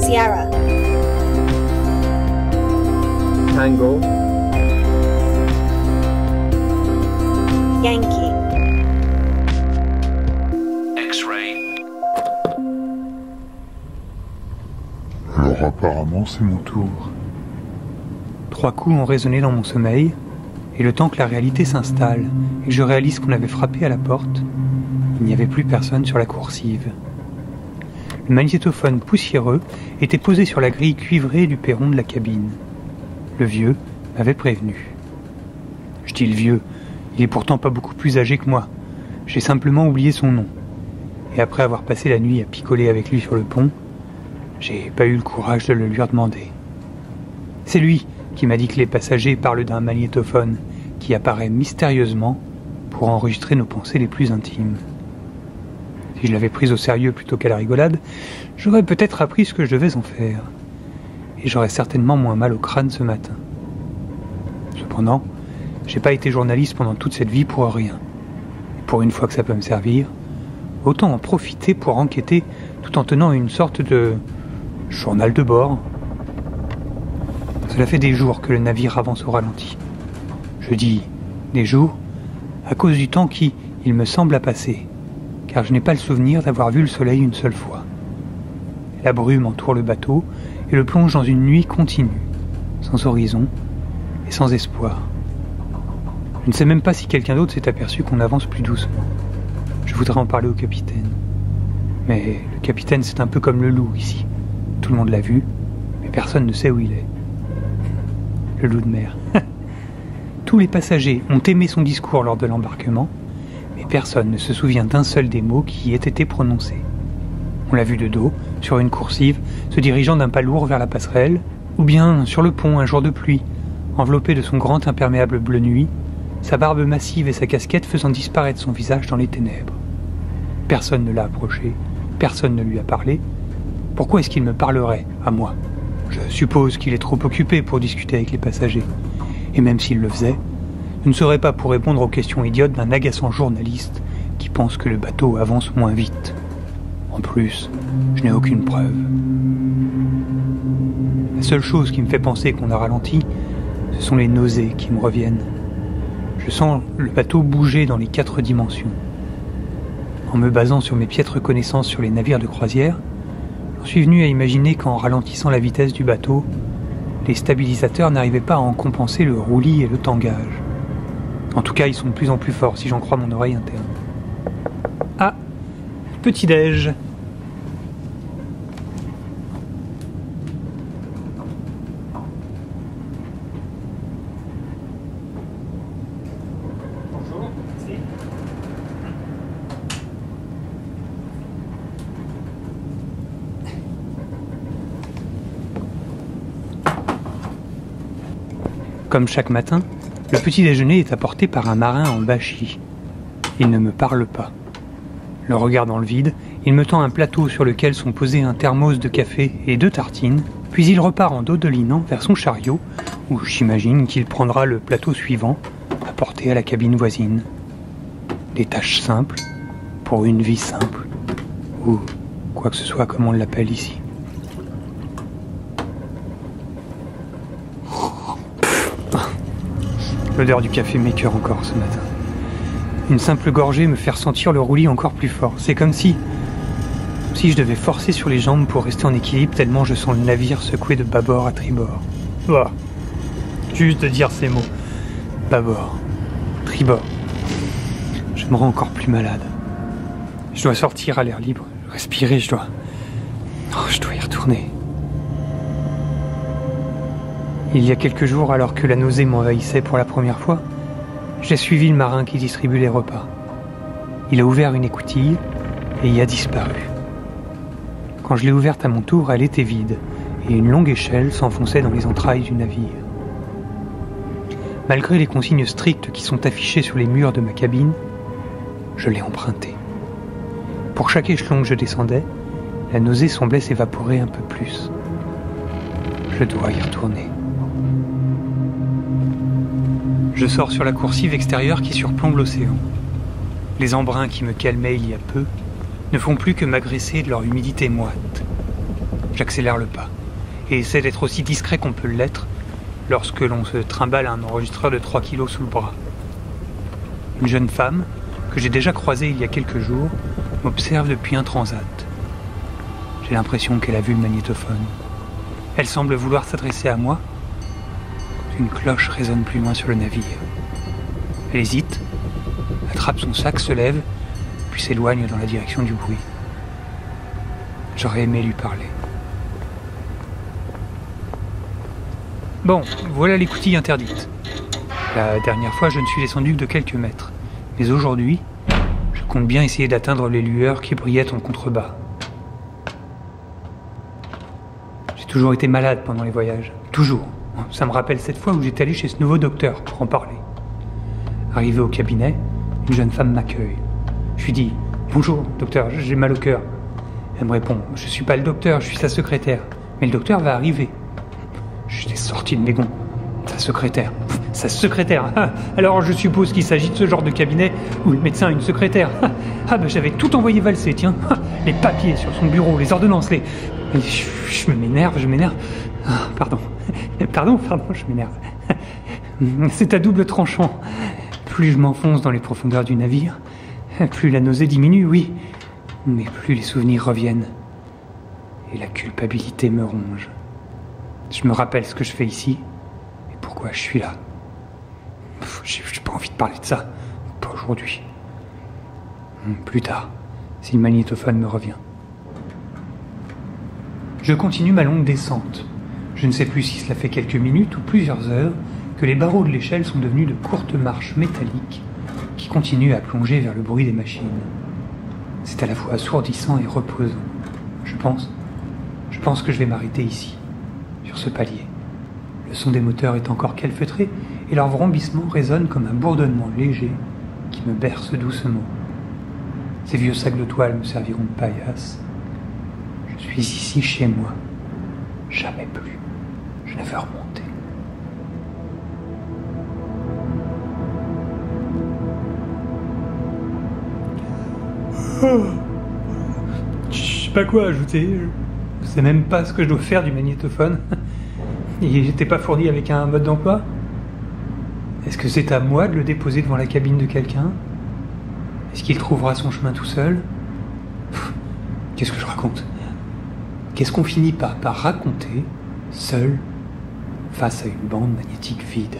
Sierra. Tango. Yankee. X-ray. Alors apparemment c'est mon tour. 3 coups ont résonné dans mon sommeil, et le temps que la réalité s'installe et que je réalise qu'on avait frappé à la porte, il n'y avait plus personne sur la coursive. Le magnétophone poussiéreux était posé sur la grille cuivrée du perron de la cabine. Le vieux m'avait prévenu. Je dis le vieux, il est pourtant pas beaucoup plus âgé que moi. J'ai simplement oublié son nom. Et après avoir passé la nuit à picoler avec lui sur le pont, j'ai pas eu le courage de le lui redemander. C'est lui qui m'a dit que les passagers parlent d'un magnétophone qui apparaît mystérieusement pour enregistrer nos pensées les plus intimes. Si je l'avais prise au sérieux plutôt qu'à la rigolade, j'aurais peut-être appris ce que je devais en faire. Et j'aurais certainement moins mal au crâne ce matin. Cependant, j'ai pas été journaliste pendant toute cette vie pour rien. Et pour une fois que ça peut me servir, autant en profiter pour enquêter tout en tenant une sorte de journal de bord. Cela fait des jours que le navire avance au ralenti. Je dis des jours à cause du temps qui, il me semble, a passé, car je n'ai pas le souvenir d'avoir vu le soleil une seule fois. La brume entoure le bateau et le plonge dans une nuit continue, sans horizon et sans espoir. Je ne sais même pas si quelqu'un d'autre s'est aperçu qu'on avance plus doucement. Je voudrais en parler au capitaine. Mais le capitaine, c'est un peu comme le loup ici. Tout le monde l'a vu, mais personne ne sait où il est. Le loup de mer. Tous les passagers ont aimé son discours lors de l'embarquement, mais personne ne se souvient d'un seul des mots qui y ait été prononcés. On l'a vu de dos, sur une coursive, se dirigeant d'un pas lourd vers la passerelle, ou bien sur le pont un jour de pluie, enveloppé de son grand imperméable bleu nuit, sa barbe massive et sa casquette faisant disparaître son visage dans les ténèbres. Personne ne l'a approché, personne ne lui a parlé. Pourquoi est-ce qu'il me parlerait, à moi ? Je suppose qu'il est trop occupé pour discuter avec les passagers. Et même s'il le faisait, ce ne serait pas pour répondre aux questions idiotes d'un agaçant journaliste qui pense que le bateau avance moins vite. En plus, je n'ai aucune preuve. La seule chose qui me fait penser qu'on a ralenti, ce sont les nausées qui me reviennent. Je sens le bateau bouger dans les 4 dimensions. En me basant sur mes piètres connaissances sur les navires de croisière, j'en suis venu à imaginer qu'en ralentissant la vitesse du bateau, les stabilisateurs n'arrivaient pas à en compenser le roulis et le tangage. En tout cas, ils sont de plus en plus forts, si j'en crois mon oreille interne. Ah, petit-déj. Bonjour, merci. Comme chaque matin, le petit déjeuner est apporté par un marin en bâchi. Il ne me parle pas. Le regard dans le vide, il me tend un plateau sur lequel sont posés un thermos de café et 2 tartines, puis il repart en dodelinant vers son chariot, où j'imagine qu'il prendra le plateau suivant, apporté à la cabine voisine. Des tâches simples, pour une vie simple, ou quoi que ce soit comme on l'appelle ici. L'odeur du café m'écœure encore ce matin. Une simple gorgée me fait ressentir le roulis encore plus fort. C'est comme si je devais forcer sur les jambes pour rester en équilibre tellement je sens le navire secouer de bâbord à tribord. Oh, juste de dire ces mots. Bâbord, tribord. Je me rends encore plus malade. Je dois sortir à l'air libre, respirer, je dois y retourner. Il y a quelques jours, alors que la nausée m'envahissait pour la première fois, j'ai suivi le marin qui distribue les repas. Il a ouvert une écoutille et y a disparu. Quand je l'ai ouverte à mon tour, elle était vide et une longue échelle s'enfonçait dans les entrailles du navire. Malgré les consignes strictes qui sont affichées sur les murs de ma cabine, je l'ai empruntée. Pour chaque échelon que je descendais, la nausée semblait s'évaporer un peu plus. Je dois y retourner. Je sors sur la coursive extérieure qui surplombe l'océan. Les embruns qui me calmaient il y a peu ne font plus que m'agresser de leur humidité moite. J'accélère le pas et essaie d'être aussi discret qu'on peut l'être lorsque l'on se trimballe un enregistreur de 3 kilos sous le bras. Une jeune femme, que j'ai déjà croisée il y a quelques jours, m'observe depuis un transat. J'ai l'impression qu'elle a vu le magnétophone. Elle semble vouloir s'adresser à moi. Une cloche résonne plus loin sur le navire. Elle hésite, attrape son sac, se lève, puis s'éloigne dans la direction du bruit. J'aurais aimé lui parler. Bon, voilà l'écoutille interdite. La dernière fois, je ne suis descendu que de quelques mètres. Mais aujourd'hui, je compte bien essayer d'atteindre les lueurs qui brillaient en contrebas. J'ai toujours été malade pendant les voyages. Toujours. Ça me rappelle cette fois où j'étais allé chez ce nouveau docteur pour en parler. Arrivé au cabinet, une jeune femme m'accueille. Je lui dis « Bonjour, docteur, j'ai mal au cœur ». Elle me répond « Je suis pas le docteur, je suis sa secrétaire. Mais le docteur va arriver ». J'étais sorti de mes gonds. Sa secrétaire. Sa secrétaire. Alors je suppose qu'il s'agit de ce genre de cabinet où le médecin a une secrétaire. J'avais tout envoyé valser, tiens. Les papiers sur son bureau, les ordonnances, les... Je m'énerve. Pardon, je m'énerve. C'est à double tranchant. Plus je m'enfonce dans les profondeurs du navire, plus la nausée diminue, oui, mais plus les souvenirs reviennent. Et la culpabilité me ronge. Je me rappelle ce que je fais ici et pourquoi je suis là. J'ai pas envie de parler de ça. Pas aujourd'hui. Plus tard, si le magnétophone me revient. Je continue ma longue descente. Je ne sais plus si cela fait quelques minutes ou plusieurs heures que les barreaux de l'échelle sont devenus de courtes marches métalliques qui continuent à plonger vers le bruit des machines. C'est à la fois assourdissant et reposant. Je pense que je vais m'arrêter ici, sur ce palier. Le son des moteurs est encore calfeutré et leur vrombissement résonne comme un bourdonnement léger qui me berce doucement. Ces vieux sacs de toile me serviront de paillasse. Je suis ici chez moi. Jamais plus. Je ne veux remonter. Je sais pas quoi ajouter. Je sais même pas ce que je dois faire du magnétophone. Il n'était pas fourni avec un mode d'emploi. Est-ce que c'est à moi de le déposer devant la cabine de quelqu'un? Est-ce qu'il trouvera son chemin tout seul? Qu'est-ce que je raconte? Qu'est-ce qu'on finit par raconter, seul, face à une bande magnétique vide?